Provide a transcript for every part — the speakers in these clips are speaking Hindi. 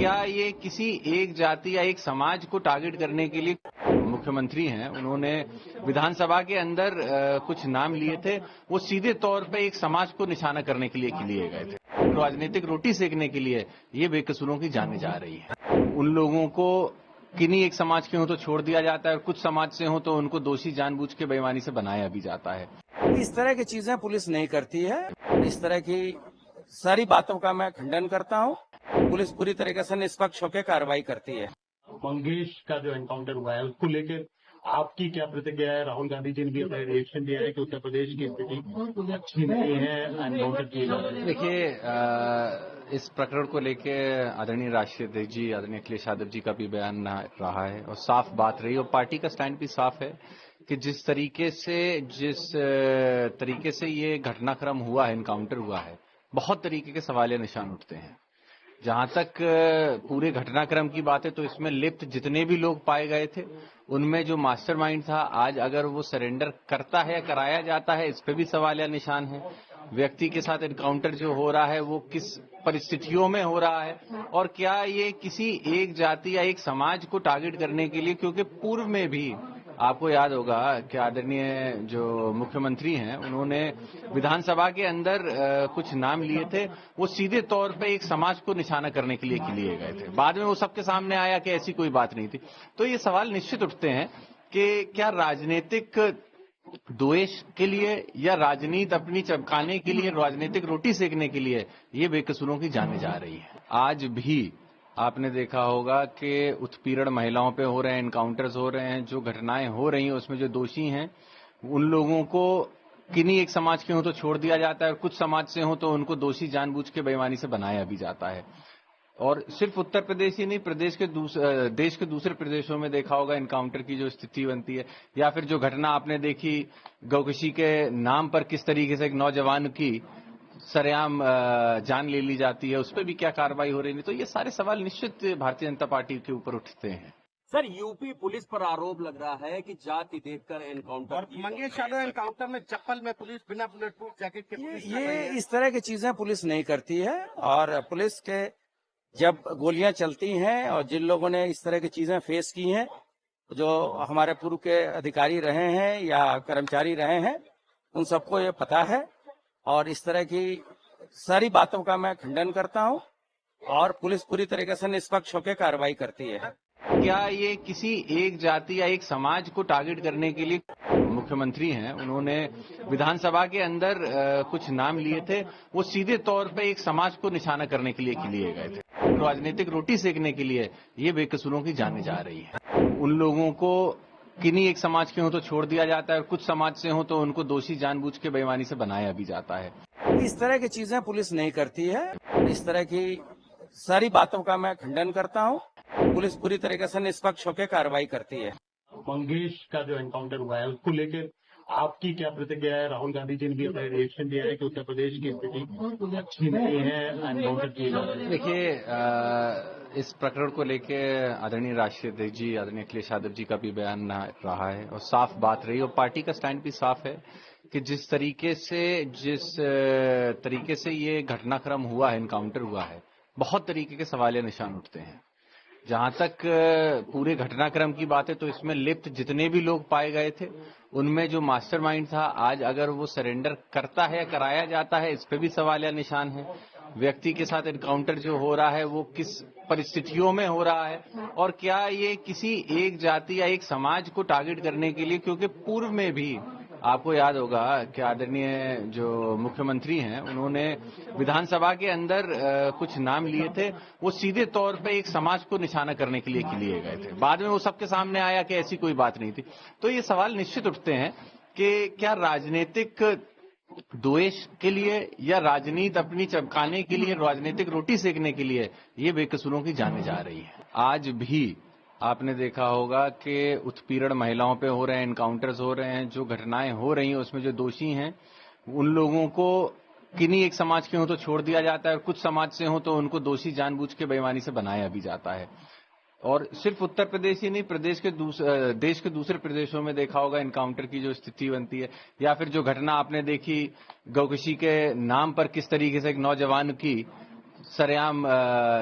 क्या ये किसी एक जाति या एक समाज को टारगेट करने के लिए मुख्यमंत्री हैं, उन्होंने विधानसभा के अंदर कुछ नाम लिए थे, वो सीधे तौर पे एक समाज को निशाना करने के लिए गए थे। राजनीतिक रोटी सेकने के लिए ये बेकसूरों की जाने जा रही है। उन लोगों को किन्हीं एक समाज के हो तो छोड़ दिया जाता है और कुछ समाज से हो तो उनको दोषी जानबूझ के बेईमानी से बनाया भी जाता है। इस तरह की चीजें पुलिस नहीं करती है। इस तरह की सारी बातों का मैं खंडन करता हूं। पुलिस पूरी तरीके से निष्पक्ष होकर कार्रवाई करती है। मंगेश का जो एनकाउंटर हुआ है उसको लेकर आपकी क्या प्रतिक्रिया है? राहुल गांधी जी ने भी अपना रिएक्शन दिया है कि उत्तर प्रदेश की स्थिति अच्छी नहीं है एनकाउंटर किए जा रहे हैं। देखिए, इस प्रकरण को लेके आदरणीय राष्ट्रीय अध्यक्ष जी, आदरणीय अखिलेश यादव जी का भी बयान रहा है और साफ बात रही और पार्टी का स्टैंड भी साफ है कि जिस तरीके से ये घटनाक्रम हुआ है, एनकाउंटर हुआ है, बहुत तरीके के सवालिया निशान उठते हैं। जहां तक पूरे घटनाक्रम की बात है तो इसमें लिप्त जितने भी लोग पाए गए थे, उनमें जो मास्टरमाइंड था, आज अगर वो सरेंडर करता है, कराया जाता है, इस पे भी सवालिया निशान है। व्यक्ति के साथ एनकाउंटर जो हो रहा है वो किस परिस्थितियों में हो रहा है और क्या ये किसी एक जाति या एक समाज को टारगेट करने के लिए, क्योंकि पूर्व में भी आपको याद होगा कि आदरणीय जो मुख्यमंत्री हैं, उन्होंने विधानसभा के अंदर कुछ नाम लिए थे, वो सीधे तौर पे एक समाज को निशाना करने के लिए गए थे। बाद में वो सबके सामने आया कि ऐसी कोई बात नहीं थी। तो ये सवाल निश्चित उठते हैं कि क्या राजनीतिक द्वेष के लिए या राजनीति अपनी चमकाने के लिए, राजनीतिक रोटी सेकने के लिए ये बेकसूरों की जाने जा रही है। आज भी आपने देखा होगा कि उत्पीड़न महिलाओं पे हो रहे हैं, एनकाउंटर्स हो रहे हैं, जो घटनाएं हो रही हैं उसमें जो दोषी हैं उन लोगों को किन्हीं एक समाज के हो तो छोड़ दिया जाता है और कुछ समाज से हो तो उनको दोषी जानबूझ के बेईमानी से बनाया भी जाता है। और सिर्फ उत्तर प्रदेश ही नहीं, देश के दूसरे प्रदेशों में देखा होगा एनकाउंटर की जो स्थिति बनती है, या फिर जो घटना आपने देखी गौकशी के नाम पर किस तरीके से एक नौजवान की सरेआम जान ले ली जाती है, उस पर भी क्या कार्रवाई हो रही है। तो ये सारे सवाल निश्चित भारतीय जनता पार्टी के ऊपर उठते हैं। सर, यूपी पुलिस पर आरोप लग रहा है कि जाति देखकर एनकाउंटर, और मंगेश यादव एनकाउंटर में चप्पल में पुलिस बिना बुलेट प्रूफ जैकेट के पुलिस ये इस तरह की चीजें पुलिस नहीं करती है। और पुलिस के जब गोलियां चलती हैं और जिन लोगों ने इस तरह की चीजें फेस की हैं, जो हमारे पूर्व के अधिकारी रहे हैं या कर्मचारी रहे हैं, उन सबको ये पता है और इस तरह की सारी बातों का मैं खंडन करता हूं और पुलिस पूरी तरीके से निष्पक्ष होकर कार्रवाई करती है। क्या ये किसी एक जाति या एक समाज को टारगेट करने के लिए मुख्यमंत्री हैं, उन्होंने विधानसभा के अंदर कुछ नाम लिए थे, वो सीधे तौर पे एक समाज को निशाना करने के लिए गए थे। राजनीतिक रोटी सेकने के लिए ये बेकसूरों की जाने जा रही है। उन लोगों को किन्हीं एक समाज के हो तो छोड़ दिया जाता है और कुछ समाज से हो तो उनको दोषी जानबूझ के बेईमानी से बनाया भी जाता है। इस तरह की चीजें पुलिस नहीं करती है। इस तरह की सारी बातों का मैं खंडन करता हूं। पुलिस पूरी तरीके से निष्पक्ष होकर कार्रवाई करती है। मंगेश का जो एनकाउंटर हुआ है उसको लेकर आपकी क्या प्रतिक्रिया है? राहुल गांधी जी ने भी अपना रिएक्शन दिया है कि उत्तर प्रदेश की स्थिति अच्छी नहीं है एनकाउंटर किए जा रहे हैं। देखिए, इस प्रकरण को लेके आदरणीय राष्ट्रीय अध्यक्ष जी, आदरणीय अखिलेश यादव जी का भी बयान रहा है और साफ बात रही और पार्टी का स्टैंड भी साफ है कि जिस तरीके से ये घटनाक्रम हुआ है, एनकाउंटर हुआ है, बहुत तरीके के सवालिया निशान उठते हैं। जहां तक पूरे घटनाक्रम की बात है तो इसमें लिप्त जितने भी लोग पाए गए थे, उनमें जो मास्टरमाइंड था, आज अगर वो सरेंडर करता है, कराया जाता है, इस पे भी सवालिया निशान है। व्यक्ति के साथ एनकाउंटर जो हो रहा है वो किस परिस्थितियों में हो रहा है और क्या ये किसी एक जाति या एक समाज को टारगेट करने के लिए, क्योंकि पूर्व में भी आपको याद होगा कि आदरणीय जो मुख्यमंत्री हैं, उन्होंने विधानसभा के अंदर कुछ नाम लिए थे, वो सीधे तौर पे एक समाज को निशाना करने के लिए गए थे। बाद में वो सबके सामने आया कि ऐसी कोई बात नहीं थी। तो ये सवाल निश्चित उठते हैं कि क्या राजनीतिक द्वेष के लिए या राजनीति अपनी चमकाने के लिए, राजनीतिक रोटी सेकने के लिए ये बेकसूरों की जाने जा रही है। आज भी आपने देखा होगा कि उत्पीड़न महिलाओं पे हो रहे हैं, एनकाउंटर्स हो रहे हैं, जो घटनाएं हो रही हैं उसमें जो दोषी हैं उन लोगों को किन्हीं एक समाज के हो तो छोड़ दिया जाता है और कुछ समाज से हो तो उनको दोषी जानबूझ के बेईमानी से बनाया भी जाता है। और सिर्फ उत्तर प्रदेश ही नहीं, देश के दूसरे प्रदेशों में देखा होगा एनकाउंटर की जो स्थिति बनती है, या फिर जो घटना आपने देखी गौकशी के नाम पर किस तरीके से एक नौजवान की सरेआम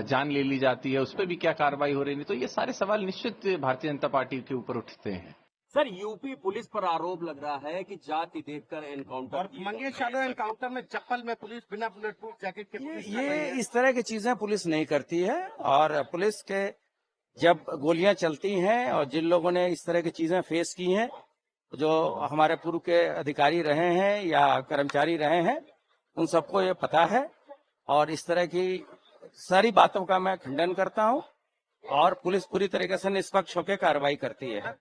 जान ले ली जाती है, उस पर भी क्या कार्रवाई हो रही है। तो ये सारे सवाल निश्चित भारतीय जनता पार्टी के ऊपर उठते हैं। सर, यूपी पुलिस पर आरोप लग रहा है कि जाति देखकर एनकाउंटर और मंगेश यादव एनकाउंटर में चप्पल में पुलिस बिना बुलेट प्रूफ जैकेट के पुलिस कर रही ये है। इस तरह की चीजें पुलिस नहीं करती है। और पुलिस के जब गोलियां चलती हैं और जिन लोगों ने इस तरह की चीजें फेस की हैं, जो हमारे पूर्व के अधिकारी रहे हैं या कर्मचारी रहे हैं, उन सबको ये पता है। और इस तरह की सारी बातों का मैं खंडन करता हूं और पुलिस पूरी तरीके से निष्पक्ष होकर कार्रवाई करती है।